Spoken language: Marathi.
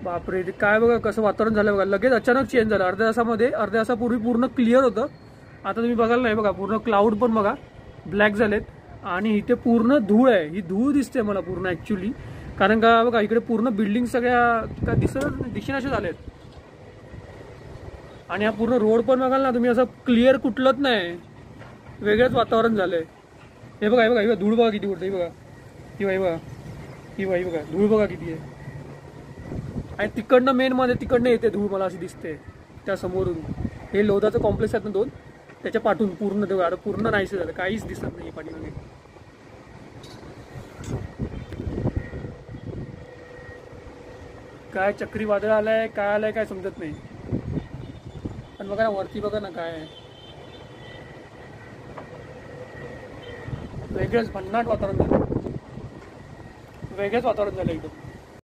बापरे, ते काय बघा कसं वातावरण झालं बघा, लगेच अचानक चेंज झालं. अर्ध्या तासामध्ये, अर्ध्या तासापूर्वी पूर्ण क्लिअर होतं, आता तुम्ही बघाल नाही बघा, पूर्ण क्लाउड पण बघा ब्लॅक झालेत. आणि इथे पूर्ण धूळ आहे, ही धूळ दिसते मला पूर्ण ॲक्च्युली. कारण का बघा इकडे पूर्ण बिल्डिंग सगळ्या का दिसेनाशे झालेत. आणि हा पूर्ण रोड पण बघाल ना तुम्ही, असं क्लिअर कुठलंच नाही, वेगळंच वातावरण झालंय. हे बघा, हे बघा, हे बघा धूळ बघा किती उडते, ही बघा, ही बघा, ही बघा, ही बघा, ही बघा धूळ बघा किती आहे. आणि तिकडनं मेन मध्ये तिकडनं येते धूळ, मला अशी दिसते त्या समोरून. हे लोधाचं कॉम्प्लेक्स आहेत ना 2, त्याच्या पाठून पूर्ण तेव्हा आता पूर्ण नाहीसे झालं, काहीच दिसत नाही पाठीमागे. काय चक्रीवादळ आलंय, काय आलंय काय समजत नाही. पण बघा ना वरती बघा ना काय आहे, वेगळंच भन्नाट वातावरण झालं, वेगळंच वातावरण झालं एकदम.